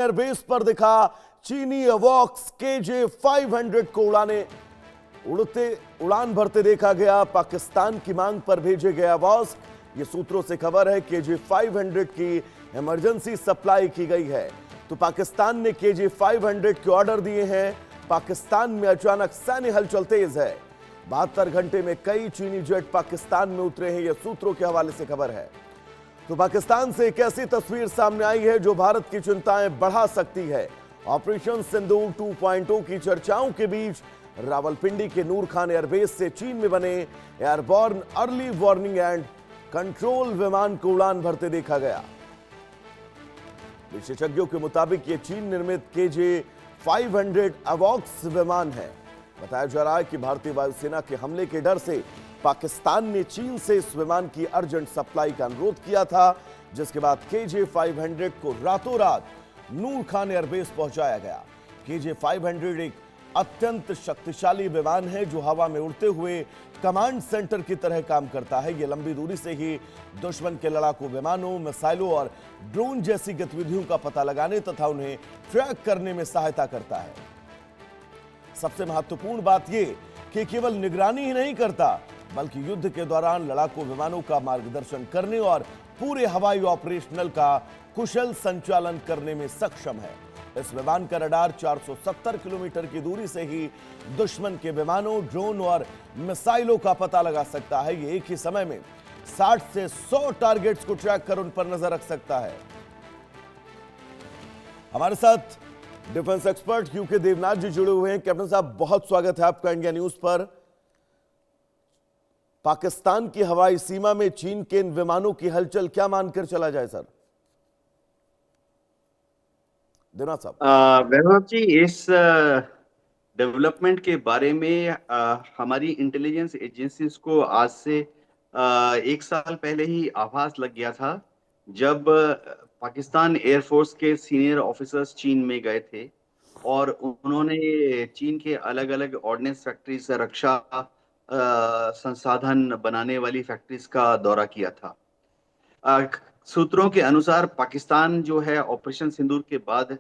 Airbase पर दिखा चीनी अवॉक्स KJ-500 को उड़ान भरते देखा गया। पाकिस्तान की मांग पर भेजे गए अवॉक्स। ये सूत्रों से खबर है KJ-500 की इमरजेंसी सप्लाई की गई है। तो पाकिस्तान ने KJ-500 के ऑर्डर दिए हैं। पाकिस्तान में अचानक सैन्य हलचल तेज है। 72 घंटे में कई चीनी जेट पाकिस्तान में उतरे हैं। यह सूत्रों के हवाले से खबर है। तो पाकिस्तान से एक ऐसी तस्वीर सामने आई है जो भारत की चिंताएं बढ़ा सकती है। ऑपरेशन सिंदूर 2.0 की चर्चाओं के बीच रावलपिंडी के नूर खान एयरबेस से चीन में बने airborne early warning and control विमान को उड़ान भरते देखा गया। विशेषज्ञों के मुताबिक ये चीन निर्मित KJ-500 अवॉक्स विमान है। बताया जा रहा है कि भारतीय वायुसेना के हमले के डर से पाकिस्तान ने चीन से इस विमान की अर्जेंट सप्लाई का अनुरोध किया था, जिसके बाद KJ-500 को रातों रात नूर खान एयरबेस पहुंचाया गया। KJ-500 एक अत्यंत शक्तिशाली विमान है जो हवा में उड़ते हुए कमांड सेंटर की तरह काम करता है। यह लंबी दूरी से ही दुश्मन के लड़ाकू विमानों, मिसाइलों और ड्रोन जैसी गतिविधियों का पता लगाने तथा उन्हें ट्रैक करने में सहायता करता है। सबसे महत्वपूर्ण बात यह कि केवल निगरानी ही नहीं करता, बल्कि युद्ध के दौरान लड़ाकू विमानों का मार्गदर्शन करने और पूरे हवाई ऑपरेशनल का कुशल संचालन करने में सक्षम है। इस विमान का रडार 470 किलोमीटर की दूरी से ही दुश्मन के विमानों, ड्रोन और मिसाइलों का पता लगा सकता है। ये एक ही समय में 60 से 100 टारगेट्स को ट्रैक कर उन पर नजर रख सकता है। हमारे साथ डिफेंस एक्सपर्ट यूके देवनाथ जी जुड़े हुए हैं। कैप्टन साहब, बहुत स्वागत है आपका इंडिया न्यूज पर। पाकिस्तान की हवाई सीमा में चीन के इन विमानों की हलचल क्या मानकर चला जाए सर? देवनाथ साहब। वैभव जी, इस डेवलपमेंट के बारे में हमारी इंटेलिजेंस एजेंसीज को आज से एक साल पहले ही आभास लग गया था, जब पाकिस्तान एयरफोर्स के सीनियर ऑफिसर्स चीन में गए थे और उन्होंने चीन के अलग अलग ऑर्डिनेंस फैक्ट्रीज, रक्षा संसाधन बनाने वाली फैक्ट्रीज का दौरा किया था। सूत्रों के अनुसार पाकिस्तान जो है ऑपरेशन सिंदूर के बाद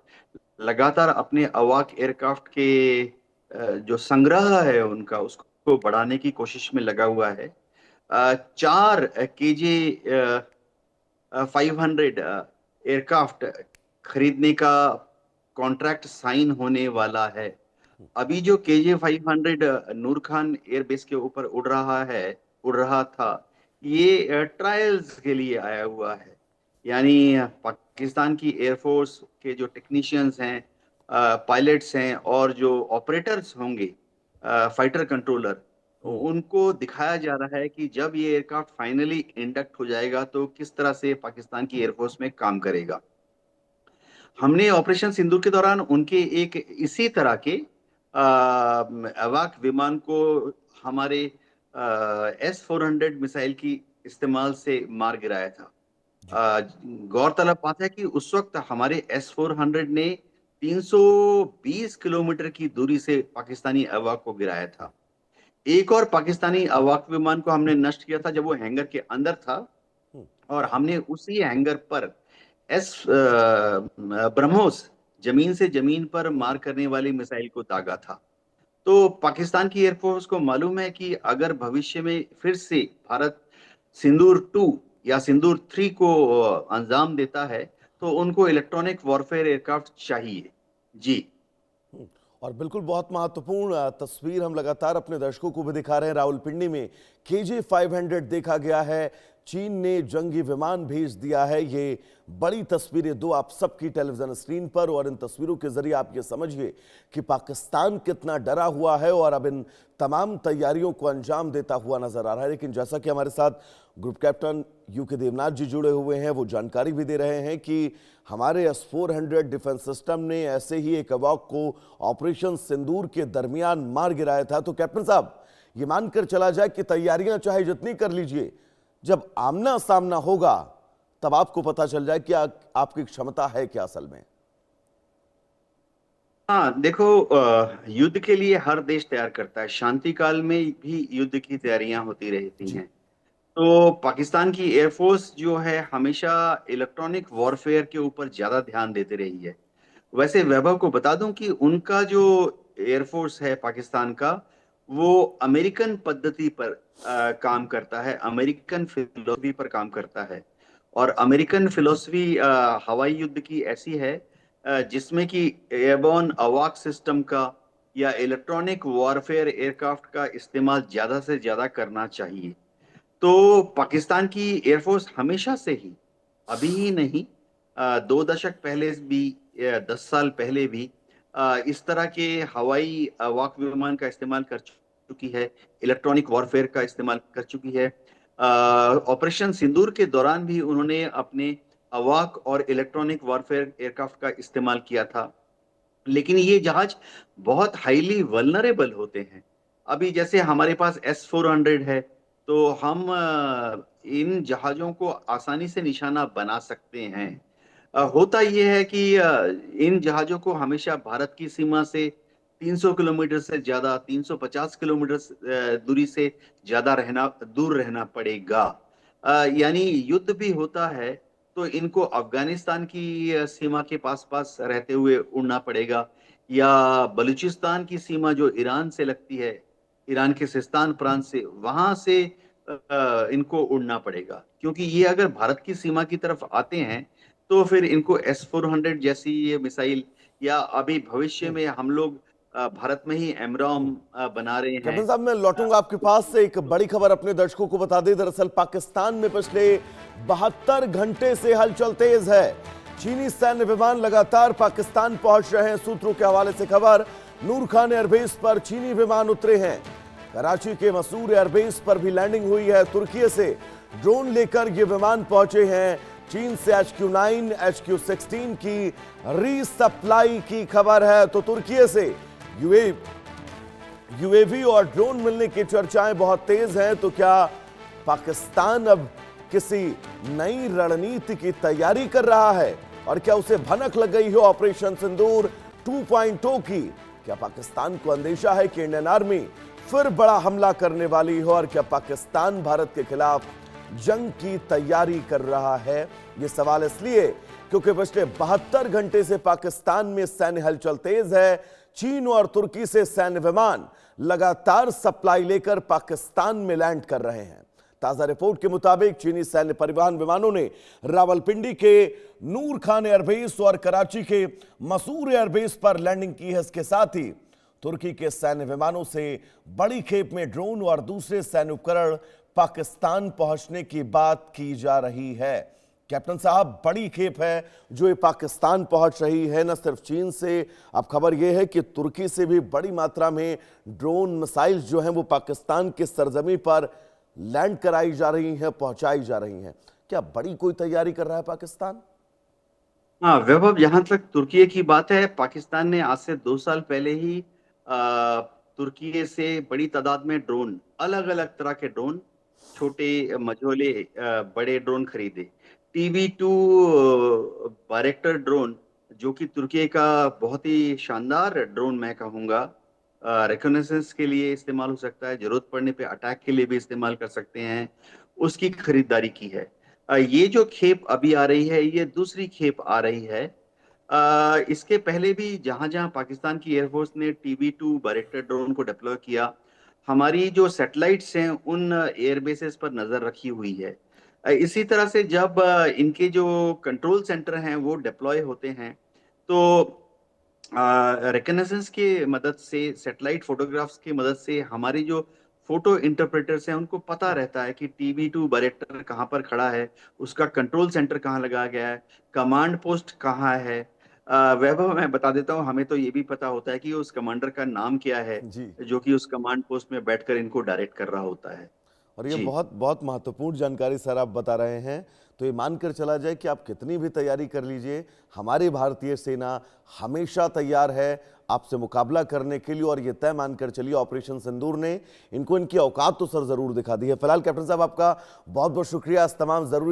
लगातार अपने अवाक एयरक्राफ्ट के जो संग्रह है उनका, उसको बढ़ाने की कोशिश में लगा हुआ है। 4 KJ-500 एयरक्राफ्ट खरीदने का कॉन्ट्रैक्ट साइन होने वाला है। अभी जो KJ-500 नूर खान एयरबेस के ऊपर उड़ रहा था, ये ट्रायल्स के लिए आया हुआ है। यानी पाकिस्तान की एयरफोर्स के जो टेक्नीशियंस हैं, पायलट्स हैं और जो ऑपरेटर्स होंगे, फाइटर कंट्रोलर, उनको दिखाया जा रहा है कि जब ये एयरक्राफ्ट फाइनली इंडक्ट हो जाएगा तो किस तरह से पाकिस्तान की एयरफोर्स में काम करेगा। हमने ऑपरेशन सिंदूर के दौरान उनके एक इसी तरह के अवाक विमान को हमारे S-400 मिसाइल की इस्तेमाल से मार गिराया था। गौरतलब बात है कि उस वक्त हमारे S-400 ने 320 किलोमीटर की दूरी से पाकिस्तानी अवाक को गिराया था। एक और पाकिस्तानी अवाक विमान को हमने नष्ट किया था जब वो हैंगर के अंदर था, और हमने उसी हैंगर पर ब्रह्मोस जमीन से जमीन पर मार करने वाली मिसाइल को दागा था। तो पाकिस्तान की एयरफोर्स को मालूम है कि अगर भविष्य में फिर से भारत सिंदूर 2 या सिंदूर 3 को अंजाम देता है तो उनको इलेक्ट्रॉनिक वॉरफेयर एयरक्राफ्ट चाहिए। जी। और बिल्कुल बहुत महत्वपूर्ण तस्वीर हम लगातार अपने दर्शकों को भी दिखा रहे हैं। रावलपिंडी में KJ-500 देखा गया है। चीन ने जंगी विमान भेज दिया है। ये बड़ी तस्वीरें दो आप सबकी टेलीविजन स्क्रीन पर, और इन तस्वीरों के जरिए आप ये समझिए कि पाकिस्तान कितना डरा हुआ है और अब इन तमाम तैयारियों को अंजाम देता हुआ नजर आ रहा है। लेकिन जैसा कि हमारे साथ ग्रुप कैप्टन यूके देवनाथ जी जुड़े हुए हैं, वो जानकारी भी दे रहे हैं कि हमारे S-400 डिफेंस सिस्टम ने ऐसे ही एक अवाक को ऑपरेशन सिंदूर के दरमियान मार गिराया था। तो कैप्टन साहब, ये मानकर चला जाए कि तैयारियां चाहे जितनी कर लीजिए, जब आमना सामना होगा तब आपको पता चल जाए कि आपकी क्षमता है क्या असल में। हाँ, देखो, युद्ध के लिए हर देश तैयार करता है। शांति काल में भी युद्ध की तैयारियां होती रहती हैं। तो पाकिस्तान की एयरफोर्स जो है हमेशा इलेक्ट्रॉनिक वॉरफेयर के ऊपर ज्यादा ध्यान देती रही है। वैसे वैभव को बता दूं कि उनका जो एयरफोर्स है पाकिस्तान का, वो अमेरिकन पद्धति पर काम करता है, अमेरिकन फिलोसफी पर काम करता है। और अमेरिकन फिलोसफी हवाई युद्ध की ऐसी है जिसमें कि एयरबोर्न अवाक सिस्टम का या इलेक्ट्रॉनिक वॉरफेयर एयरक्राफ्ट का इस्तेमाल ज्यादा से ज्यादा करना चाहिए। तो पाकिस्तान की एयरफोर्स हमेशा से ही, अभी ही नहीं, 2 दशक पहले भी, 10 साल पहले भी इस तरह के हवाई वाक विमान का इस्तेमाल कर चुकी है, इलेक्ट्रॉनिक वॉरफेयर का इस्तेमाल कर चुकी है। ऑपरेशन सिंदूर के दौरान भी उन्होंने अपने अवाक और इलेक्ट्रॉनिक वॉरफेयर एयरक्राफ्ट का इस्तेमाल किया था। लेकिन ये जहाज बहुत हाईली वल्नरेबल होते हैं। अभी जैसे हमारे पास S-400 है, तो हम इन जहाज़ों को आसानी से निशाना बना सकते हैं। होता ये है कि इन जहाज़ों को हमेशा भारत की सीमा से 300 किलोमीटर से ज़्यादा, 350 किलोमीटर दूरी से ज़्यादा दूर रहना पड़ेगा। यानी युद्ध भी होता है तो इनको अफगानिस्तान की सीमा के पास-पास रहते हुए उड़ना पड़ेगा, या बलूचिस्तान की सीमा जो ईरान से लगती है, ईरान के सिस्तान प्रांत से, वहां से इनको उड़ना पड़ेगा। क्योंकि ये अगर भारत की सीमा की तरफ आते हैं तो फिर इनको S-400 जैसी ये मिसाइल, या अभी भविष्य में हम लोग भारत में ही एमरॉम बना रहे कैप्टन हैं। साहब, मैं लौटूंगा आपके पास से। एक बड़ी खबर अपने दर्शकों को बता दें। दरअसल पाकिस्तान में पिछले 72 घंटे से हलचल तेज है। चीनी सैन्य विमान लगातार पाकिस्तान पहुंच रहे हैं। सूत्रों के हवाले से खबर, नूर खान एयरबेस पर चीनी विमान उतरे हैं। कराची के मसूर एयरबेस पर भी लैंडिंग हुई है। तुर्की से ड्रोन लेकर ये विमान पहुंचे हैं। चीन से HQ-9, HQ-16 की रीसप्लाई की खबर है। तो तुर्की से यूएवी और ड्रोन मिलने की चर्चाएं बहुत तेज हैं। तो क्या पाकिस्तान अब किसी नई रणनीति की तैयारी कर रहा है, और क्या उसे भनक लग गई हो ऑपरेशन सिंदूर 2.0 की? क्या पाकिस्तान को अंदेशा है कि इंडियन आर्मी फिर बड़ा हमला करने वाली हो, और क्या पाकिस्तान भारत के खिलाफ जंग की तैयारी कर रहा है? यह सवाल इसलिए क्योंकि पिछले 72 घंटे से पाकिस्तान में सैन्य हलचल तेज है। चीन और तुर्की से सैन्य विमान लगातार सप्लाई लेकर पाकिस्तान में लैंड कर रहे हैं। ताजा रिपोर्ट के मुताबिक चीनी सैन्य परिवहन विमानों ने रावलपिंडी के नूर खान एयरबेस और कराची के मसूर एयरबेस पर लैंडिंग की है। इसके साथ ही तुर्की के सैन्य विमानों से बड़ी खेप में ड्रोन और दूसरे सैन्य उपकरण पाकिस्तान पहुंचने की बात की जा रही है। कैप्टन साहब, बड़ी खेप है जो ये पाकिस्तान पहुंच रही है, न सिर्फ चीन से। अब खबर यह है कि तुर्की से भी बड़ी मात्रा में ड्रोन मिसाइल जो हैं वो पाकिस्तान के सरजमी पर लैंड कराई जा रही हैं, पहुंचाई जा रही हैं। क्या बड़ी कोई तैयारी कर रहा है पाकिस्तान? हाँ वैभव, जहां तक तुर्की की बात है, पाकिस्तान ने आज से 2 साल पहले ही तुर्की से बड़ी तादाद में ड्रोन, अलग अलग तरह के ड्रोन, छोटे मझोले बड़े ड्रोन खरीदे। TB2 बायरेक्टर ड्रोन, जो कि तुर्की का बहुत ही शानदार ड्रोन मैं कहूँगा, रिकॉग्निशंस के लिए इस्तेमाल हो सकता है, जरूरत पड़ने पे अटैक के लिए भी इस्तेमाल कर सकते हैं, उसकी खरीदारी की है। ये जो खेप अभी आ रही है, ये दूसरी खेप आ रही है। इसके पहले भी जहां जहां पाकिस्तान की एयरफोर्स ने TB2 बायरेक्टर ड्रोन को डिप्लॉय किया, हमारी जो सैटेलाइट्स हैं उन एयरबेसेस पर नजर रखी हुई है। इसी तरह से जब इनके जो कंट्रोल सेंटर हैं वो डिप्लॉय होते हैं, तो रिकॉग्निशंस के मदद से, सैटेलाइट फोटोग्राफ्स की मदद से हमारी जो फोटो इंटरप्रेटर्स हैं उनको पता रहता है कि TB2 बायरेक्टर कहाँ पर खड़ा है, उसका कंट्रोल सेंटर कहाँ लगाया गया है, कमांड पोस्ट कहाँ है। वैभव, मैं बता देता हूँ, हमें तो ये भी पता होता है कि उस कमांडर का नाम क्या है, जी। जो कि उस कमांड पोस्ट में बैठकर इनको डायरेक्ट कर रहा होता है। और ये जी। बहुत बहुत महत्वपूर्ण जानकारी सर आप बता रहे हैं। तो ये मानकर चला जाए कि आप कितनी भी तैयारी कर लीजिए, हमारी भारतीय सेना हमेशा तैयार है आपसे मुकाबला करने के लिए। और ये तय मानकर चलिए, ऑपरेशन सिंदूर ने इनको इनकी औकात तो सर जरूर दिखा दी है। फिलहाल कैप्टन साहब, आपका बहुत बहुत शुक्रिया इस तमाम जरूरी